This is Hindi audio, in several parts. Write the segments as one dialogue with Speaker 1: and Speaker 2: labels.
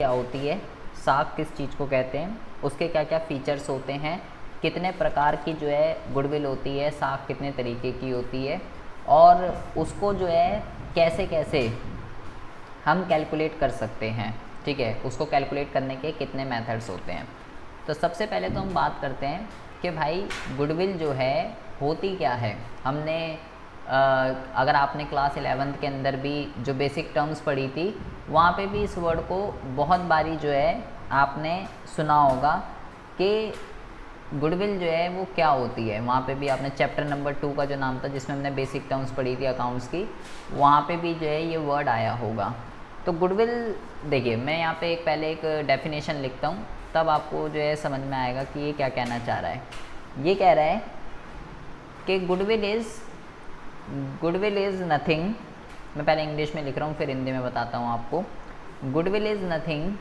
Speaker 1: क्या होती है, साख किस चीज़ को कहते हैं, उसके क्या क्या फीचर्स होते हैं, कितने प्रकार की जो है गुडविल होती है, साख कितने तरीके की होती है, और उसको जो है कैसे कैसे हम कैलकुलेट कर सकते हैं। ठीक है, उसको कैलकुलेट करने के कितने मेथड्स होते हैं। तो सबसे पहले तो हम बात करते हैं कि भाई गुडविल जो है होती क्या है। हमने अगर आपने क्लास 11th के अंदर भी जो बेसिक टर्म्स पढ़ी थी, वहाँ पे भी इस वर्ड को बहुत बारी जो है आपने सुना होगा कि गुडविल जो है वो क्या होती है। वहाँ पे भी आपने चैप्टर नंबर 2 का जो नाम था जिसमें हमने बेसिक टर्म्स पढ़ी थी अकाउंट्स की, वहाँ पे भी जो है ये वर्ड आया होगा। तो गुडविल देखिए, मैं यहाँ पे पहले एक डेफिनेशन लिखता हूँ, तब आपको जो है समझ में आएगा कि ये क्या कहना चाह रहा है। ये कह रहा है कि गुडविल इज़ नथिंग, मैं पहले इंग्लिश में लिख रहा हूँ फिर हिंदी में बताता हूँ आपको। Goodwill is nothing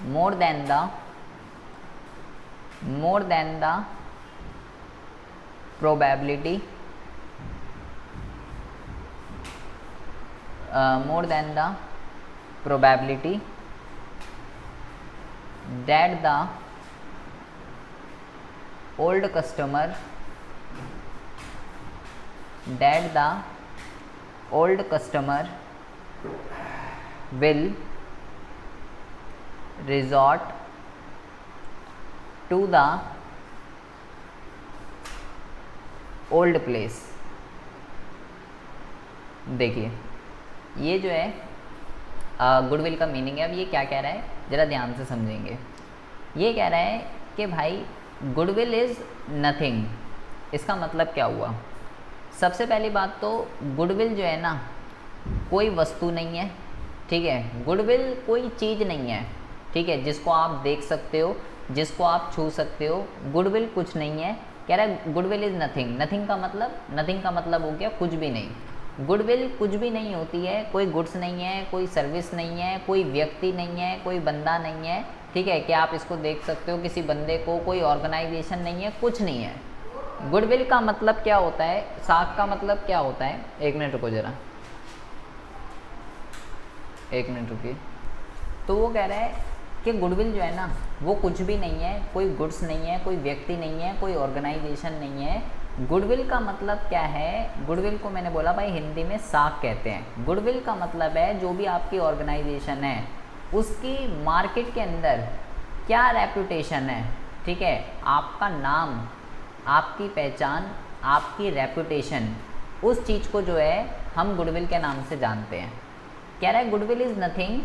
Speaker 1: more than the probability that the old customer will resort to the old place। देखिए ये जो है गुडविल का मीनिंग है। अब ये क्या कह रहा है ज़रा ध्यान से समझेंगे। ये कह रहा है कि भाई गुडविल इज़ नथिंग, इसका मतलब क्या हुआ। सबसे पहली बात तो गुडविल जो है ना कोई वस्तु नहीं है। ठीक है, गुडविल कोई चीज़ नहीं है। ठीक है, जिसको आप देख सकते हो, जिसको आप छू सकते हो, गुडविल कुछ नहीं है। कह रहा है गुडविल इज़ नथिंग। नथिंग का मतलब हो गया कुछ भी नहीं। गुडविल कुछ भी नहीं होती है, कोई गुड्स नहीं है, कोई सर्विस नहीं है, कोई व्यक्ति नहीं है, कोई बंदा नहीं है। ठीक है, कि आप इसको देख सकते हो किसी बंदे को, कोई ऑर्गेनाइजेशन नहीं है, कुछ नहीं है। गुडविल का मतलब क्या होता है, साख का मतलब क्या होता है। एक मिनट रुको ज़रा, एक मिनट रुकिए। तो वो कह रहा है कि गुडविल जो है ना वो कुछ भी नहीं है, कोई गुड्स नहीं है, कोई व्यक्ति नहीं है, कोई ऑर्गेनाइजेशन नहीं है। गुडविल का मतलब क्या है, गुडविल को मैंने बोला भाई हिंदी में साख कहते हैं। गुडविल का मतलब है जो भी आपकी ऑर्गेनाइजेशन है उसकी मार्केट के अंदर क्या रेपुटेशन है। ठीक है, आपका नाम, आपकी पहचान, आपकी रेपुटेशन, उस चीज़ को जो है हम गुडविल के नाम से जानते हैं। कह रहा है goodwill is nothing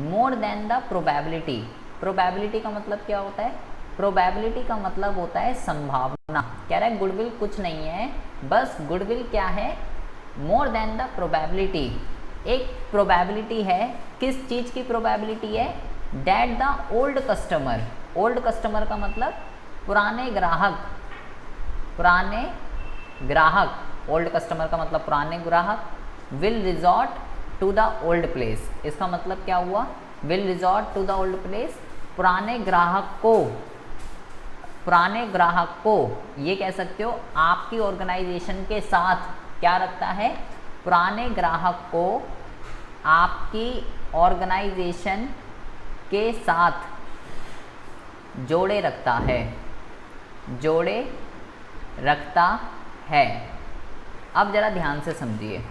Speaker 1: more than the probability. Probability का मतलब क्या होता है, प्रोबेबिलिटी का मतलब होता है संभावना। कह रहा है गुडविल कुछ नहीं है, बस गुडविल क्या है, मोर देन द प्रोबेबिलिटी। एक प्रोबेबिलिटी है, किस चीज़ की प्रोबेबिलिटी है, that the old customer. Old customer का मतलब पुराने ग्राहक, ओल्ड कस्टमर का मतलब पुराने ग्राहक, will resort to the old place. इसका मतलब क्या हुआ, will resort to the old place, पुराने ग्राहक को ये कह सकते हो आपकी ऑर्गेनाइजेशन के साथ क्या रखता है, पुराने ग्राहक को आपकी ऑर्गेनाइजेशन के साथ जोड़े रखता है। अब ज़रा ध्यान से समझिए।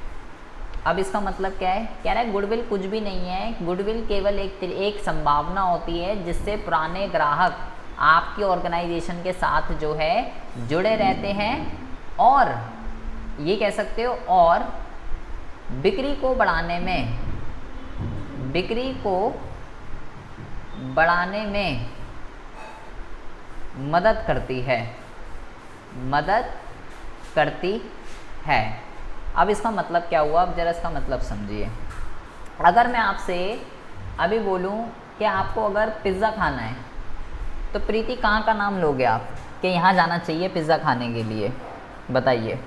Speaker 1: अब इसका मतलब क्या है, कह रहा है गुडविल कुछ भी नहीं है, गुडविल केवल एक संभावना होती है जिससे पुराने ग्राहक आपकी ऑर्गेनाइजेशन के साथ जो है जुड़े रहते हैं, और ये कह सकते हो और बिक्री को बढ़ाने में मदद करती है। अब इसका मतलब क्या हुआ, अब ज़रा इसका मतलब समझिए। अगर मैं आपसे अभी बोलूं कि आपको अगर पिज़्ज़ा खाना है तो प्रीति कहाँ का नाम लोगे आप कि यहाँ जाना चाहिए पिज़्ज़ा खाने के लिए, बताइए।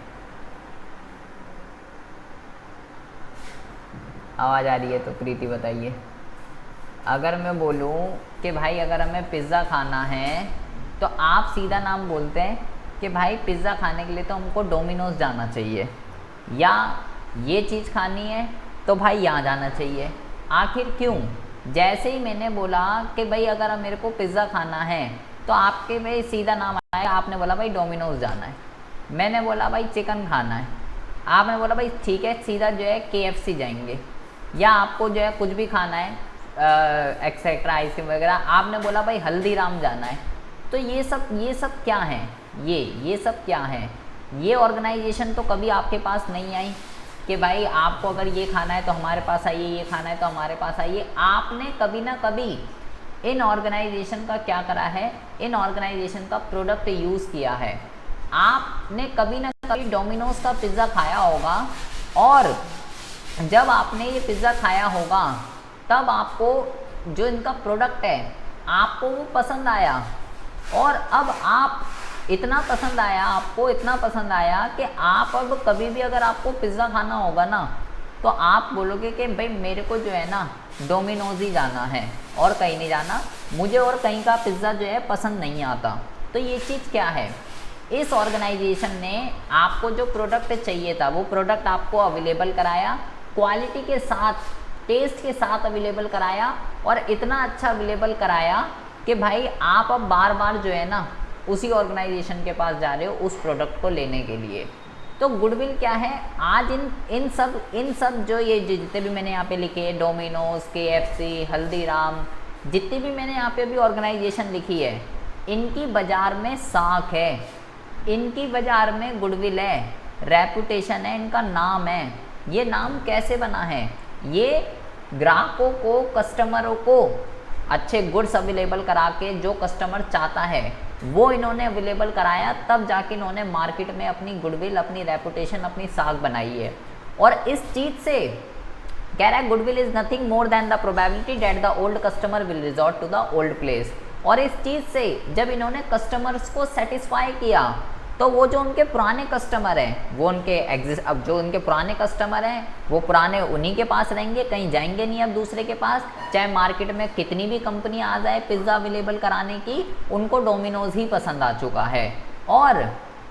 Speaker 1: आवाज़ आ रही है तो प्रीति बताइए। अगर मैं बोलूं कि भाई अगर हमें पिज़्ज़ा खाना है तो आप सीधा नाम बोलते हैं कि भाई पिज़्ज़ा खाने के लिए तो हमको डोमिनोज़ जाना चाहिए, या ये चीज़ खानी है तो भाई यहाँ जाना चाहिए। आखिर क्यों, जैसे ही मैंने बोला कि भाई अगर मेरे को पिज़्ज़ा खाना है तो आपके भाई सीधा नाम आया, आपने बोला भाई डोमिनोज जाना है। मैंने बोला भाई चिकन खाना है, आपने बोला भाई ठीक है सीधा जो है KFC जाएंगे। या आपको जो है कुछ भी खाना है एक्सेट्रा आइसक्रीम वगैरह, आपने बोला भाई हल्दीराम जाना है। तो ये सब क्या है, ये सब क्या है? ये ऑर्गेनाइजेशन तो कभी आपके पास नहीं आई कि भाई आपको अगर ये खाना है तो हमारे पास आइए, ये खाना है तो हमारे पास आइए। आपने कभी ना कभी इन ऑर्गेनाइजेशन का क्या करा है, इन ऑर्गेनाइजेशन का प्रोडक्ट यूज़ किया है। आपने कभी ना कभी डोमिनोज का पिज़्ज़ा खाया होगा, और जब आपने ये पिज़्ज़ा खाया होगा तब आपको जो इनका प्रोडक्ट है आपको वो पसंद आया, और अब आप इतना पसंद आया, आपको इतना पसंद आया कि आप अब कभी भी अगर आपको पिज़्ज़ा खाना होगा ना तो आप बोलोगे कि भाई मेरे को जो है ना डोमिनोज ही जाना है और कहीं नहीं जाना, मुझे और कहीं का पिज़्ज़ा जो है पसंद नहीं आता। तो ये चीज़ क्या है, इस ऑर्गेनाइजेशन ने आपको जो प्रोडक्ट चाहिए था वो प्रोडक्ट आपको अवेलेबल कराया, क्वालिटी के साथ, टेस्ट के साथ अवेलेबल कराया, और इतना अच्छा अवेलेबल कराया कि भाई आप अब बार बार जो है ना उसी ऑर्गेनाइजेशन के पास जा रहे हो उस प्रोडक्ट को लेने के लिए। तो गुडविल क्या है, आज इन सब जो ये जितने भी मैंने यहाँ पे लिखे, डोमिनोज, KFC, हल्दीराम, जितनी भी मैंने यहाँ पे अभी ऑर्गेनाइजेशन लिखी है, इनकी बाज़ार में साख है, इनकी बाज़ार में गुडविल है, रेपुटेशन है, इनका नाम है। ये नाम कैसे बना है, ये ग्राहकों को, कस्टमरों को अच्छे गुड्स अवेलेबल करा के जो कस्टमर चाहता है वो इन्होंने अवेलेबल कराया, तब जाके इन्होंने मार्केट में अपनी गुडविल, अपनी रेपुटेशन, अपनी साख बनाई है। और इस चीज़ से कह रहा है goodwill is nothing more than the probability that the old customer will resort to the old place. और इस चीज़ से जब इन्होंने कस्टमर्स को सेटिस्फाई किया तो वो जो उनके पुराने कस्टमर हैं वो अब जो उनके पुराने कस्टमर हैं वो पुराने उन्हीं के पास रहेंगे, कहीं जाएंगे नहीं अब दूसरे के पास। चाहे मार्केट में कितनी भी कंपनी आ जाए पिज़्ज़ा अवेलेबल कराने की, उनको डोमिनोज ही पसंद आ चुका है। और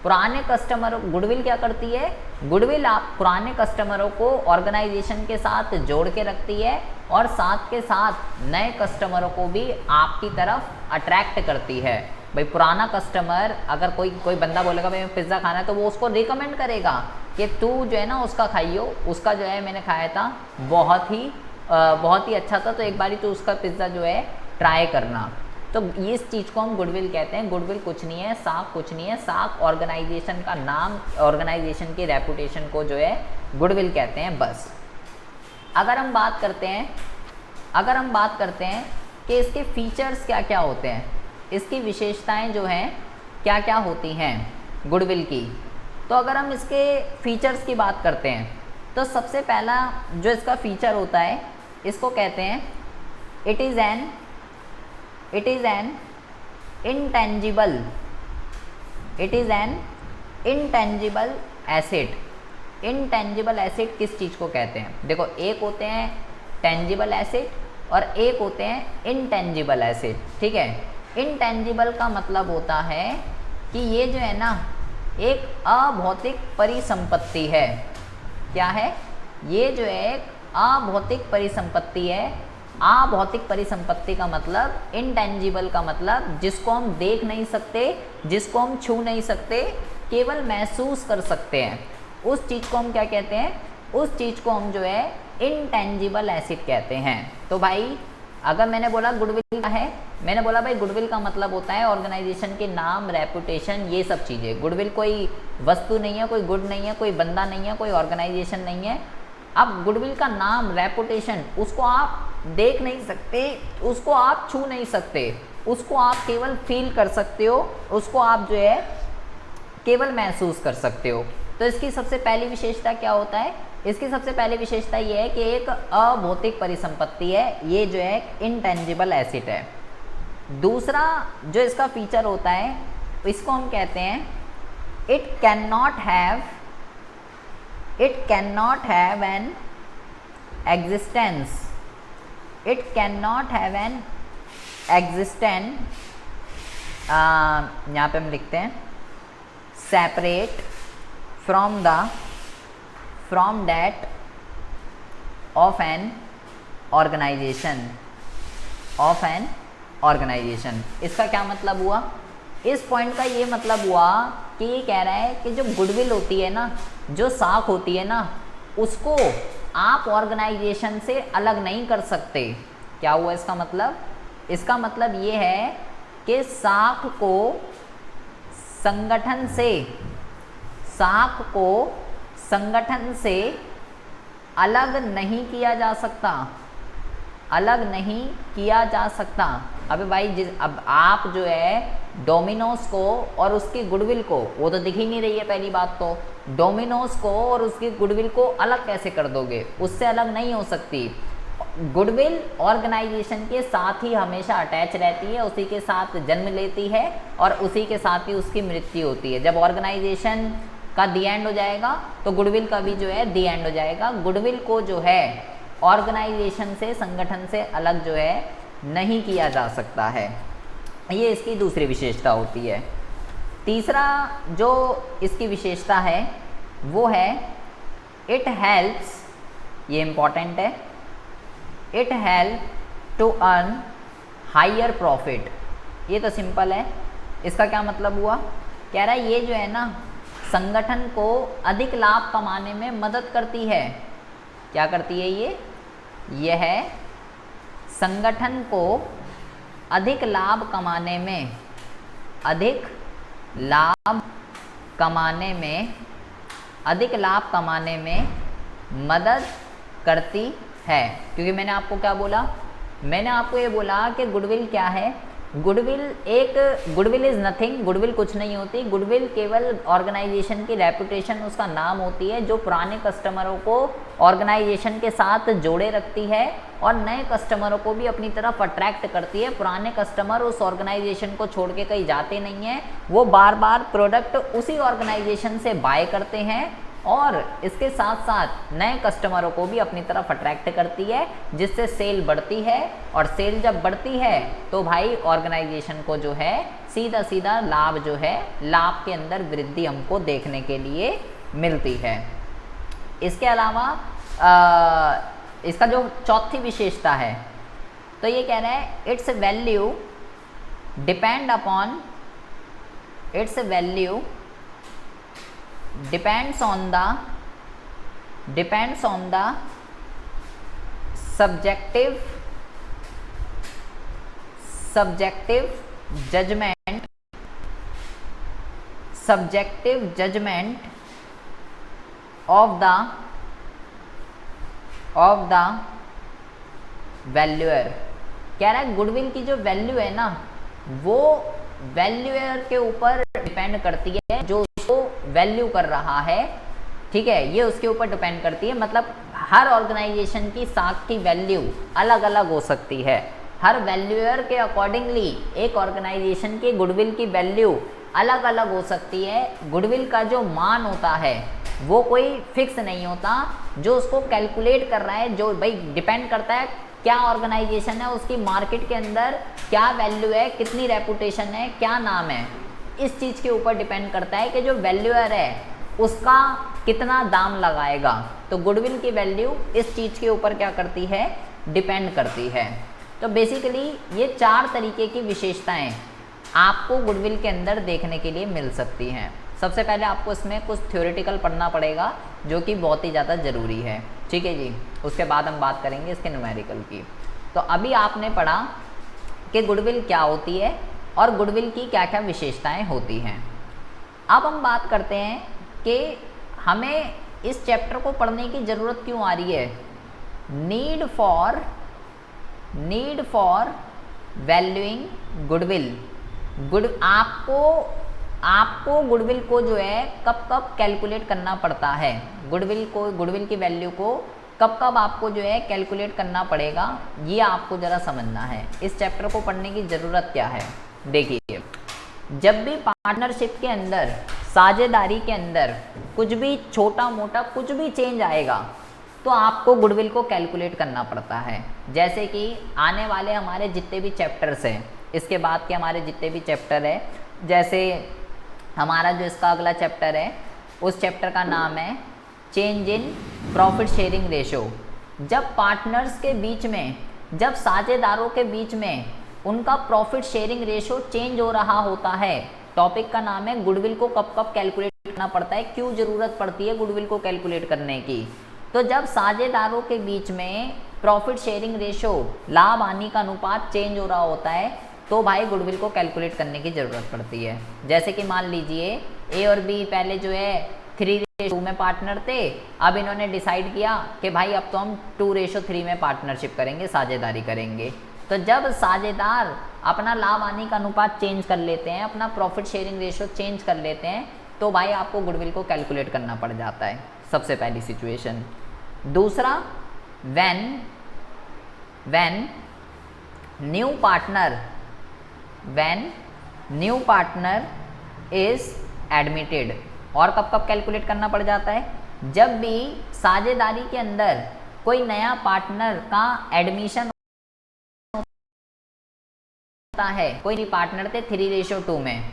Speaker 1: पुराने कस्टमर, गुडविल क्या करती है, गुडविल आप पुराने कस्टमरों को ऑर्गेनाइजेशन के साथ जोड़ के रखती है, और साथ के साथ नए कस्टमरों को भी आपकी तरफ अट्रैक्ट करती है। भाई पुराना कस्टमर, अगर कोई बंदा बोलेगा भाई पिज़्ज़ा खाना है, तो वो उसको रिकमेंड करेगा कि तू जो है ना उसका खाइयो, उसका जो है मैंने खाया था बहुत ही अच्छा था, तो एक बारी तो उसका पिज़्ज़ा जो है ट्राई करना। तो इस चीज़ को हम गुडविल कहते हैं। गुडविल कुछ नहीं है, साख कुछ नहीं है, साख ऑर्गेनाइजेशन का नाम, ऑर्गेनाइजेशन की रेपुटेशन को जो है गुडविल कहते हैं बस। अगर हम बात करते हैं कि इसके फीचर्स क्या क्या होते हैं, इसकी विशेषताएं जो हैं क्या क्या होती हैं गुडविल की, तो अगर हम इसके फीचर्स की बात करते हैं तो सबसे पहला जो इसका फीचर होता है इसको कहते हैं it is an intangible asset. Intangible asset किस चीज़ को कहते हैं, देखो एक होते हैं टेंजिबल एसेट और एक होते हैं इनटेंजिबल एसेट, ठीक है। इनटेंजिबल का मतलब होता है कि ये जो है ना एक अभौतिक परिसंपत्ति है। क्या है, ये जो है एक अभौतिक परिसंपत्ति है। अभौतिक परिसंपत्ति का मतलब, इनटेंजिबल का मतलब जिसको हम देख नहीं सकते, जिसको हम छू नहीं सकते, केवल महसूस कर सकते हैं, उस चीज़ को हम क्या कहते हैं, उस चीज़ को हम जो है इनटेंजिबल एसेट कहते हैं। तो भाई अगर मैंने बोला गुडविल का है, मैंने बोला भाई गुडविल का मतलब होता है ऑर्गेनाइजेशन के नाम, रेपुटेशन, ये सब चीज़ें। गुडविल कोई वस्तु नहीं है, कोई गुड नहीं है, कोई बंदा नहीं है, कोई ऑर्गेनाइजेशन नहीं है। अब गुडविल का नाम, रेपुटेशन, उसको आप देख नहीं सकते, उसको आप छू नहीं सकते, उसको आप केवल फील कर सकते हो, उसको आप जो है केवल महसूस कर सकते हो। तो इसकी सबसे पहली विशेषता क्या होता है, इसकी सबसे पहली विशेषता ये है कि एक अभौतिक परिसंपत्ति है, ये जो है इनटेंजिबल एसेट है। दूसरा जो इसका फीचर होता है इसको हम कहते हैं it can not have an existence. It can not have an existence, यहाँ पे हम लिखते हैं separate from that of an organization. Of an organization. इसका क्या मतलब हुआ? इस पॉइंट का ये मतलब हुआ कि ये कह रहा है कि जो गुडविल होती है ना, जो साख होती है ना, उसको आप ऑर्गेनाइजेशन से अलग नहीं कर सकते। क्या हुआ इसका मतलब? इसका मतलब ये है कि साख को संगठन से अलग नहीं किया जा सकता, अलग नहीं किया जा सकता। अबे भाई अब आप जो है डोमिनोज को और उसकी गुडविल को, वो तो दिख ही नहीं रही है पहली बात तो, डोमिनोज को और उसकी गुडविल को अलग कैसे कर दोगे? उससे अलग नहीं हो सकती। गुडविल ऑर्गेनाइजेशन के साथ ही हमेशा अटैच रहती है, उसी के साथ जन्म लेती है और उसी के साथ ही उसकी मृत्यु होती है। जब ऑर्गेनाइजेशन का दी एंड हो जाएगा तो गुडविल का भी जो है दी एंड हो जाएगा। गुडविल को जो है ऑर्गेनाइजेशन से, संगठन से अलग जो है नहीं किया जा सकता है। ये इसकी दूसरी विशेषता होती है। तीसरा जो इसकी विशेषता है वो है इट हेल्प्स, ये इम्पॉर्टेंट है, it help to earn higher profit. ये तो सिंपल है। इसका क्या मतलब हुआ? कह रहा है ये जो है ना संगठन को अधिक लाभ कमाने में मदद करती है। क्या करती है ये? यह संगठन को अधिक लाभ कमाने में, अधिक लाभ कमाने में, अधिक लाभ कमाने में मदद करती है। क्योंकि मैंने आपको क्या बोला? मैंने आपको ये बोला कि गुडविल क्या है? गुडविल इज़ नथिंग, गुडविल कुछ नहीं होती। गुडविल केवल ऑर्गेनाइजेशन की रेपुटेशन, उसका नाम होती है, जो पुराने कस्टमरों को ऑर्गेनाइजेशन के साथ जोड़े रखती है और नए कस्टमरों को भी अपनी तरफ अट्रैक्ट करती है। पुराने कस्टमर उस ऑर्गेनाइजेशन को छोड़ के कहीं जाते नहीं हैं, वो बार बार प्रोडक्ट उसी ऑर्गेनाइजेशन से बाय करते हैं और इसके साथ साथ नए कस्टमरों को भी अपनी तरफ अट्रैक्ट करती है, जिससे सेल बढ़ती है। और सेल जब बढ़ती है तो भाई ऑर्गेनाइजेशन को जो है सीधा सीधा लाभ जो है, लाभ के अंदर वृद्धि हमको देखने के लिए मिलती है। इसके अलावा इसका जो चौथी विशेषता है तो ये कह रहा है it's value depend upon, it's value depends on the subjective judgment of the valuer. कह रहा है गुडविल की जो वैल्यू है ना वो वैल्यूअर के ऊपर डिपेंड करती है, जो उसको वैल्यू कर रहा है, ठीक है, ये उसके ऊपर डिपेंड करती है। मतलब हर ऑर्गेनाइजेशन की साख की वैल्यू अलग अलग हो सकती है। हर वैल्यूअर के अकॉर्डिंगली एक ऑर्गेनाइजेशन की गुडविल की वैल्यू अलग अलग हो सकती है। गुडविल का जो मान होता है वो कोई फिक्स नहीं होता, जो उसको कैलकुलेट कर रहा है, जो भाई डिपेंड करता है क्या ऑर्गेनाइजेशन है, उसकी मार्केट के अंदर क्या वैल्यू है, कितनी रेपुटेशन है, क्या नाम है, इस चीज़ के ऊपर डिपेंड करता है कि जो वैल्यूअर है उसका कितना दाम लगाएगा। तो गुडविल की वैल्यू इस चीज़ के ऊपर क्या करती है? डिपेंड करती है। तो बेसिकली ये 4 तरीके की विशेषताएं आपको गुडविल के अंदर देखने के लिए मिल सकती हैं। सबसे पहले आपको इसमें कुछ थ्योरेटिकल पढ़ना पड़ेगा जो कि बहुत ही ज़्यादा ज़रूरी है, ठीक है जी। उसके बाद हम बात करेंगे इसके न्यूमेरिकल की। तो अभी आपने पढ़ा कि गुडविल क्या होती है और गुडविल की क्या क्या विशेषताएं होती हैं। अब हम बात करते हैं कि हमें इस चैप्टर को पढ़ने की ज़रूरत क्यों आ रही है। Need for valuing goodwill. आपको गुडविल को जो है कब कब कैलकुलेट करना पड़ता है, गुडविल की वैल्यू को कब कब आपको जो है कैलकुलेट करना पड़ेगा, ये आपको ज़रा समझना है। इस चैप्टर को पढ़ने की ज़रूरत क्या है? देखिए, जब भी पार्टनरशिप के अंदर, साझेदारी के अंदर कुछ भी छोटा मोटा कुछ भी चेंज आएगा तो आपको गुडविल को कैलकुलेट करना पड़ता है। जैसे कि आने वाले हमारे जितने भी चैप्टर्स हैं, इसके बाद के हमारे जितने भी चैप्टर है, जैसे हमारा जो इसका अगला चैप्टर है उस चैप्टर का नाम है change in profit sharing ratio. जब पार्टनर्स के बीच में जब साझेदारों के बीच में उनका प्रॉफिट शेयरिंग रेशो चेंज हो रहा होता है। टॉपिक का नाम है गुडविल को कब कब कैलकुलेट करना पड़ता है, क्यों जरूरत पड़ती है गुडविल को कैलकुलेट करने की। तो जब साझेदारों के बीच में प्रॉफिट शेयरिंग रेशो, लाभ हानि का अनुपात चेंज हो रहा होता है तो भाई गुडविल को कैलकुलेट करने की ज़रूरत पड़ती है। जैसे कि मान लीजिए ए और बी पहले जो है 3:2 में पार्टनर थे, अब इन्होंने डिसाइड किया कि भाई अब तो हम 2:3 में पार्टनरशिप करेंगे, साझेदारी करेंगे। तो जब साझेदार अपना लाभ हानि का अनुपात चेंज कर लेते हैं, अपना प्रॉफिट शेयरिंग रेशो चेंज कर लेते हैं, तो भाई आपको गुडविल को कैलकुलेट करना पड़ जाता है, सबसे पहली सिचुएशन। दूसरा, when new partner is admitted. और कब कब कैलकुलेट करना पड़ जाता है, जब भी साझेदारी के अंदर कोई नया पार्टनर का एडमिशन होता है। कोई भी पार्टनर थे 3:2 में,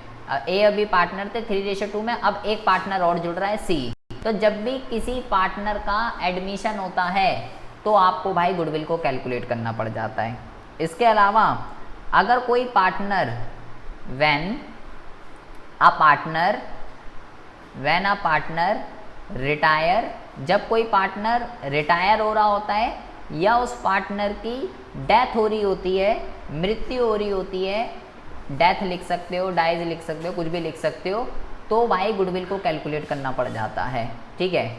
Speaker 1: ए और बी पार्टनर थे 3:2 में, अब एक पार्टनर और जुड़ रहा है सी। तो जब भी किसी पार्टनर का एडमिशन होता है तो आपको भाई गुडविल को कैलकुलेट करना पड़ जाता है। इसके अलावा अगर कोई partner when a partner retire, जब कोई पार्टनर रिटायर हो रहा होता है या उस पार्टनर की डेथ हो रही होती है, मृत्यु हो रही होती है, डेथ लिख सकते हो, डाइज लिख सकते हो, कुछ भी लिख सकते हो, तो भाई गुडविल को कैलकुलेट करना पड़ जाता है। ठीक है,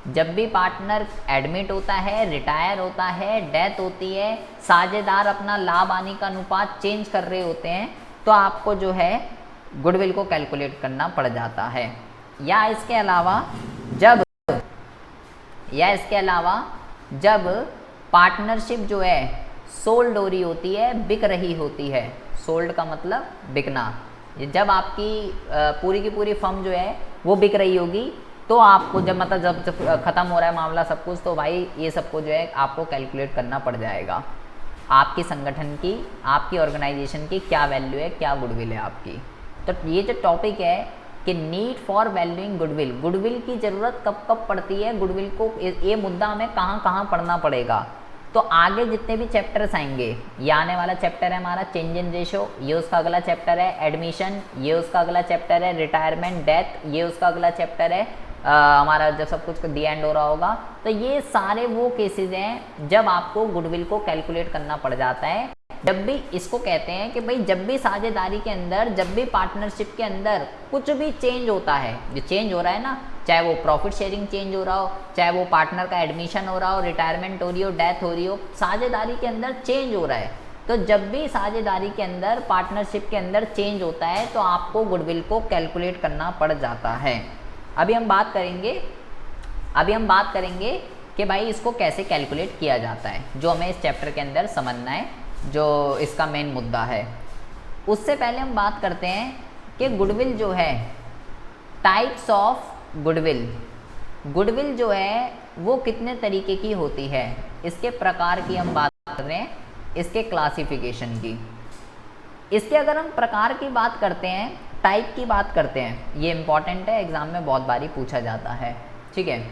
Speaker 1: जब भी पार्टनर एडमिट होता है, रिटायर होता है, डेथ होती है, साझेदार अपना लाभ हानि का अनुपात चेंज कर रहे होते हैं, तो आपको जो है गुडविल को कैलकुलेट करना पड़ जाता है। या इसके अलावा जब पार्टनरशिप जो है सोल्ड हो रही होती है, बिक रही होती है। सोल्ड का मतलब बिकना। जब आपकी पूरी की पूरी फर्म जो है वो बिक रही होगी तो आपको जब ख़त्म हो रहा है मामला सब कुछ, तो भाई ये सबको जो है आपको कैलकुलेट करना पड़ जाएगा। आपकी संगठन की, आपकी ऑर्गेनाइजेशन की क्या वैल्यू है, क्या गुडविल है आपकी। तो ये जो टॉपिक है कि need for valuing goodwill, goodwill की ज़रूरत कब कब पड़ती है, गुडविल को ये मुद्दा हमें कहाँ कहाँ पढ़ना पड़ेगा। तो आगे जितने भी चैप्टर्स आएंगे, ये आने वाला चैप्टर है हमारा चेंज इन रेशो, ये उसका अगला चैप्टर है एडमिशन, ये उसका अगला चैप्टर है रिटायरमेंट डेथ, ये उसका अगला चैप्टर है हमारा जब सब कुछ दी एंड हो रहा होगा। तो ये सारे वो केसेस हैं जब आपको गुडविल को कैलकुलेट करना पड़ जाता है। जब भी इसको कहते हैं कि भाई जब भी साझेदारी के अंदर, जब भी पार्टनरशिप के अंदर कुछ भी चेंज होता है, जो चेंज हो रहा है ना, चाहे वो प्रॉफिट शेयरिंग चेंज हो रहा हो, चाहे वो पार्टनर का एडमिशन हो रहा हो, रिटायरमेंट हो रही हो, डेथ हो रही हो, साझेदारी के अंदर चेंज हो रहा है। तो जब भी साझेदारी के अंदर, पार्टनरशिप के अंदर चेंज होता है तो आपको गुडविल को कैलकुलेट करना पड़ जाता है। अभी हम बात करेंगे कि भाई इसको कैसे कैलकुलेट किया जाता है, जो हमें इस चैप्टर के अंदर समझना है, जो इसका मेन मुद्दा है। उससे पहले हम बात करते हैं कि गुडविल जो है, टाइप्स ऑफ गुडविल जो है वो कितने तरीके की होती है, इसके प्रकार की हम बात कर रहे हैं, इसके क्लासिफिकेशन की। इसके अगर हम प्रकार की बात करते हैं, टाइप की बात करते हैं, ये इंपॉर्टेंट है, एग्जाम में बहुत बारी पूछा जाता है। ठीक है,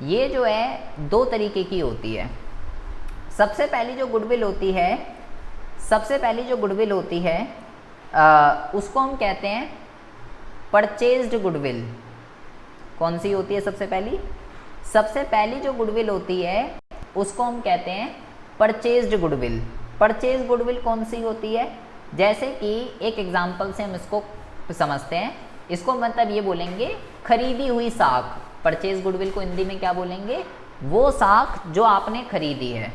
Speaker 1: ये जो है 2 तरीके की होती है। सबसे पहली जो गुडविल होती है उसको हम कहते हैं परचेज्ड गुडविल। कौन सी होती है सबसे पहली जो गुडविल होती है उसको हम कहते हैं परचेज्ड गुडविल। परचेज गुडविल कौन सी होती है, जैसे कि एक एग्जांपल से हम इसको समझते हैं। इसको मतलब ये बोलेंगे खरीदी हुई साख। परचेज गुडविल को हिंदी में क्या बोलेंगे, वो साख जो आपने खरीदी है।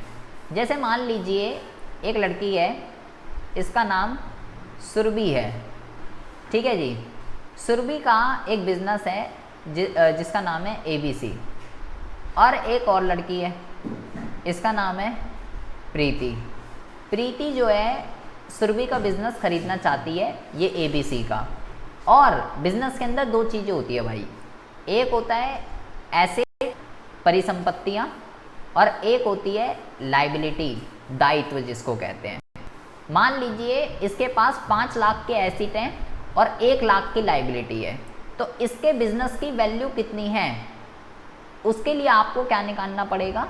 Speaker 1: जैसे मान लीजिए एक लड़की है, इसका नाम सुरभि है। ठीक है जी, सुरभि का एक बिजनेस है जिसका नाम है ABC। और एक और लड़की है, इसका नाम है प्रीति। प्रीति जो है सुरभि का बिजनेस खरीदना चाहती है, ये ABC का। और बिजनेस के अंदर 2 चीज़ें होती है भाई, एक होता है एसेट, परिसंपत्तियाँ, और एक होती है लाइबिलिटी, दायित्व जिसको कहते हैं। मान लीजिए इसके पास 5 लाख के एसेट हैं और 1 लाख की लाइबिलिटी है, तो इसके बिजनेस की वैल्यू कितनी है, उसके लिए आपको क्या निकालना पड़ेगा,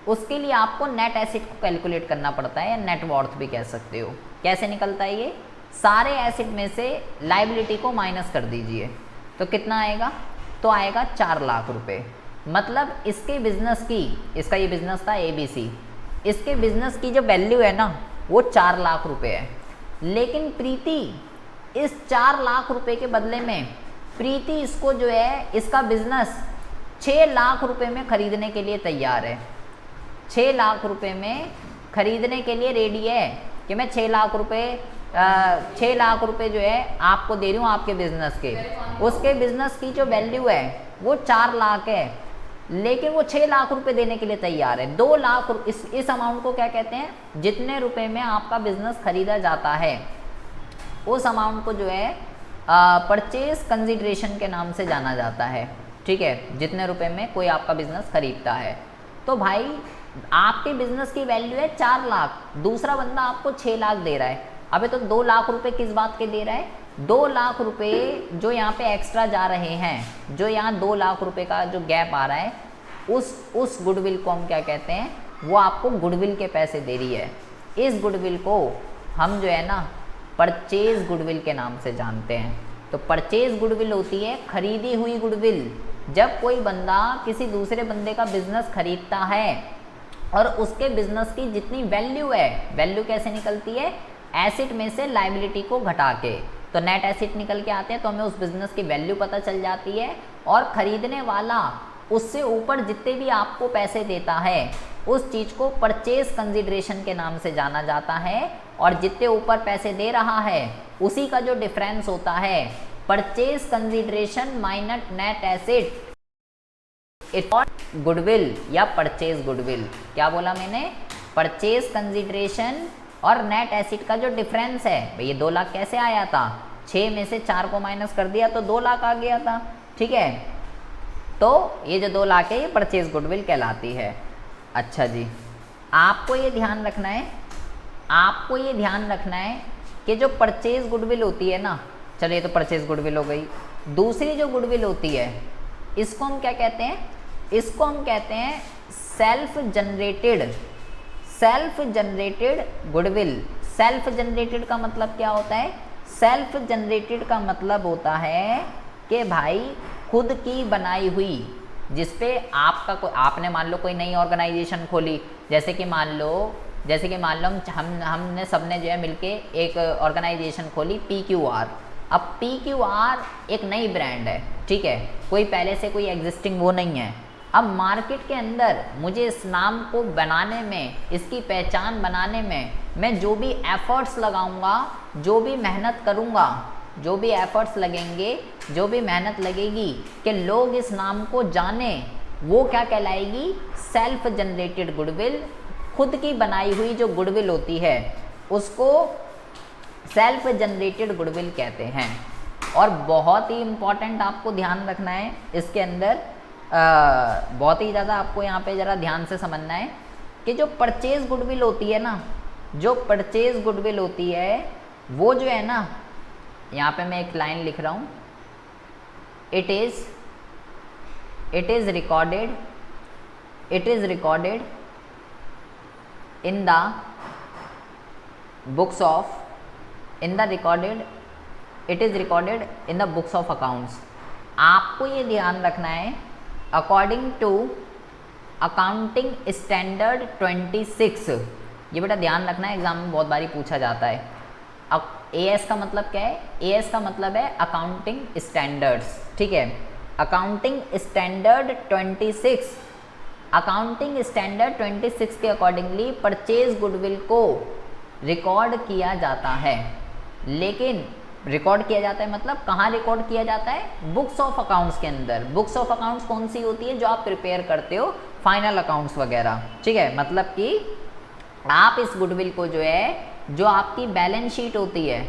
Speaker 1: उसके लिए आपको नेट एसिड को कैलकुलेट करना पड़ता है, या नेट वॉर्थ भी कह सकते हो। कैसे निकलता है ये? सारे एसिड में से लाइबिलिटी को माइनस कर दीजिए, तो कितना आएगा? तो आएगा 4 लाख रुपए। मतलब इसके बिजनेस की, इसका ये बिजनेस था ABC, इसके बिजनेस की जो वैल्यू है ना वो 4 लाख रुपए है। लेकिन प्रीति इस 4 लाख रुपए के बदले में प्रीति इसको जो है, इसका बिजनेस 6 लाख रुपए में खरीदने के लिए तैयार है। 6 लाख रुपए में खरीदने के लिए रेडी है कि मैं 6 लाख रुपए जो है आपको दे रही हूँ आपके बिजनेस के। उसके बिजनेस की जो वैल्यू है वो 4 लाख है, लेकिन वो 6 लाख रुपए देने के लिए तैयार है। 2 लाख इस अमाउंट को क्या कहते हैं? जितने रुपए में आपका बिजनेस खरीदा जाता है उस अमाउंट को जो है परचेज कंसिडरेशन के नाम से जाना जाता है। ठीक है, जितने रुपए में कोई आपका बिजनेस खरीदता है। तो भाई आपके बिजनेस की वैल्यू है 4 लाख, दूसरा बंदा आपको 6 लाख दे रहा है। अबे तो 2 लाख रुपए किस बात के दे रहा है? 2 लाख रुपए जो यहाँ पे एक्स्ट्रा जा रहे हैं, जो यहाँ 2 लाख रुपए का जो गैप आ रहा है, उस गुडविल को हम क्या कहते हैं? वो आपको गुडविल के पैसे दे रही है। इस गुडविल को हम जो है ना परचेज गुडविल के नाम से जानते हैं। तो परचेज गुडविल होती है खरीदी हुई गुडविल। जब कोई बंदा किसी दूसरे बंदे का बिजनेस खरीदता है और उसके बिजनेस की जितनी वैल्यू है, वैल्यू कैसे निकलती है? एसिड में से लाइबिलिटी को घटा के, तो नेट एसिड निकल के आते हैं, तो हमें उस बिजनेस की वैल्यू पता चल जाती है। और खरीदने वाला उससे ऊपर जितने भी आपको पैसे देता है उस चीज़ को परचेज कंसिडरेशन के नाम से जाना जाता है। और जितने ऊपर पैसे दे रहा है उसी का जो डिफरेंस होता है, purchase consideration minus net acid, goodwill या परचेज गुडविल। क्या बोला मैंने? परचेज कंसिडरेशन और नेट एसिड का जो डिफरेंस है। भाई ये 2 लाख कैसे आया था? 6 में से 4 को माइनस कर दिया तो 2 लाख आ गया था। ठीक है, तो ये जो 2 लाख है ये परचेज गुडविल कहलाती है। अच्छा जी, आपको ये ध्यान रखना है, आपको ये ध्यान रखना है कि जो परचेज गुडविल होती है ना, चलिए तो परचेज गुडविल हो गई। दूसरी जो गुडविल होती है इसको हम क्या कहते हैं? इसको हम कहते हैं self generated goodwill. Self generated का मतलब क्या होता है? सेल्फ जनरेटेड का मतलब होता है कि भाई खुद की बनाई हुई, जिसपे आपने मान लो कोई नई ऑर्गेनाइजेशन खोली, जैसे कि मान लो हमने सबने जो है मिलके एक ऑर्गेनाइजेशन खोली PQR। अब PQR एक नई ब्रांड है, ठीक है, कोई पहले से कोई एग्जिस्टिंग वो नहीं है। अब मार्केट के अंदर मुझे इस नाम को बनाने में, इसकी पहचान बनाने में मैं जो भी एफर्ट्स लगाऊंगा, जो भी मेहनत करूंगा, जो भी एफर्ट्स लगेंगे, जो भी मेहनत लगेगी कि लोग इस नाम को जाने, वो क्या कहलाएगी? Self generated goodwill. खुद की बनाई हुई जो गुडविल होती है उसको सेल्फ जनरेटेड गुडविल कहते हैं। और बहुत ही इम्पॉर्टेंट आपको ध्यान रखना है इसके अंदर, बहुत ही ज़्यादा आपको यहाँ पे ज़रा ध्यान से समझना है कि जो परचेज गुडविल होती है ना, जो परचेज गुडविल होती है वो जो है ना, यहाँ पे मैं एक लाइन लिख रहा हूँ, it is recorded in the books of accounts. आपको ये ध्यान रखना है अकॉर्डिंग टू अकाउंटिंग स्टैंडर्ड 26। ये बेटा ध्यान रखना है, एग्जाम में बहुत बारी पूछा जाता है। AS का मतलब क्या है? AS का मतलब है अकाउंटिंग स्टैंडर्ड्स, ठीक है। अकाउंटिंग स्टैंडर्ड 26, अकाउंटिंग स्टैंडर्ड 26 के अकॉर्डिंगली परचेज गुडविल को रिकॉर्ड किया जाता है। लेकिन रिकॉर्ड किया जाता है मतलब कहाँ रिकॉर्ड किया जाता है? बुक्स ऑफ अकाउंट्स के अंदर। बुक्स ऑफ अकाउंट्स कौन सी होती है? जो आप प्रिपेयर करते हो, फाइनल अकाउंट्स वगैरह, ठीक है। मतलब कि आप इस गुडविल को जो है, जो आपकी बैलेंस शीट होती है,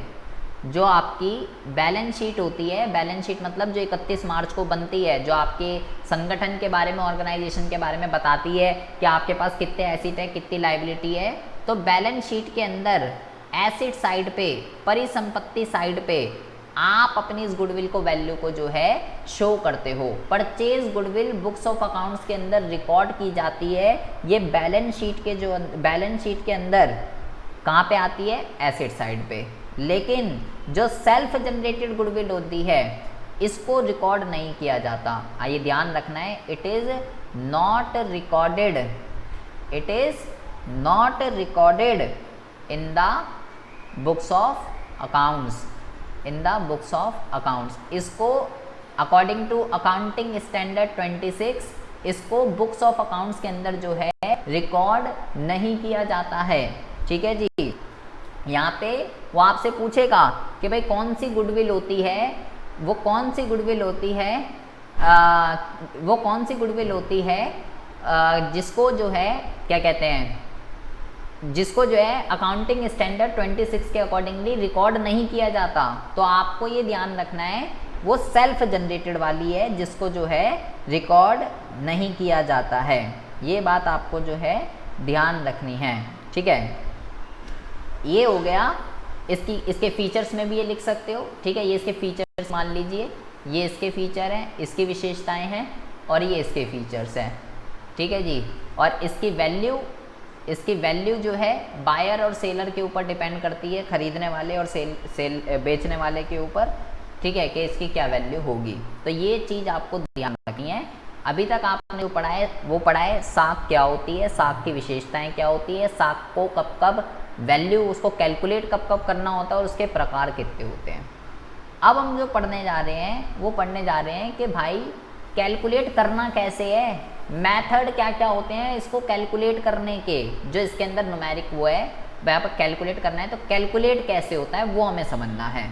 Speaker 1: जो आपकी बैलेंस शीट होती है, बैलेंस शीट मतलब जो 31 मार्च को बनती है, जो आपके संगठन के बारे में, ऑर्गेनाइजेशन के बारे में बताती है कि आपके पास कितने एसेट है, कितनी लायबिलिटी है। तो बैलेंस शीट के अंदर एसेट साइड पे, परिसंपत्ति साइड पे आप अपनी इस गुडविल को वैल्यू को जो है शो करते हो। Purchase goodwill books of accounts के अंदर रिकॉर्ड की जाती है। ये बैलेंस शीट के अंदर कहाँ पे आती है, एसेट साइड पे। लेकिन जो सेल्फ जनरेटेड गुडविल होती है इसको रिकॉर्ड नहीं किया जाता। आइए ध्यान रखना है, it is not recorded in the books of accounts. इसको अकॉर्डिंग टू अकाउंटिंग स्टैंडर्ड 26 इसको बुक्स ऑफ अकाउंट्स के अंदर जो है रिकॉर्ड नहीं किया जाता है। ठीक है जी। यहाँ पे वो आपसे पूछेगा कि भाई कौन सी गुडविल होती है, वो कौन सी गुडविल होती है जिसको जो है क्या कहते हैं, जिसको जो है अकाउंटिंग स्टैंडर्ड 26 के अकॉर्डिंगली रिकॉर्ड नहीं किया जाता। तो आपको ये ध्यान रखना है वो सेल्फ जनरेटेड वाली है जिसको जो है रिकॉर्ड नहीं किया जाता है। ये बात आपको जो है ध्यान रखनी है। ठीक है, ये हो गया। इसके फीचर्स में भी ये लिख सकते हो। ठीक है, ये इसके फीचर्स मान लीजिए, ये इसके फीचर हैं, इसकी विशेषताएं हैं और ये इसके फीचर्स हैं। ठीक है जी। और इसकी वैल्यू जो है बायर और सेलर के ऊपर डिपेंड करती है, खरीदने वाले और बेचने वाले के ऊपर। ठीक है, कि इसकी क्या वैल्यू होगी। तो ये चीज़ आपको ध्यान रखनी है। अभी तक आपने जो पढ़ा है वो पढ़ा है साख क्या होती है, साख की विशेषताएं क्या होती है, साख को कब कब वैल्यू उसको कैलकुलेट कब कब करना होता है और उसके प्रकार कितने होते हैं। अब हम जो पढ़ने जा रहे हैं वो पढ़ने जा रहे हैं कि भाई कैलकुलेट करना कैसे है, मेथड क्या क्या होते हैं इसको कैलकुलेट करने के। जो इसके अंदर न्यूमेरिक वो है वहाँ पर कैलकुलेट करना है, तो कैलकुलेट कैसे होता है वो हमें समझना है।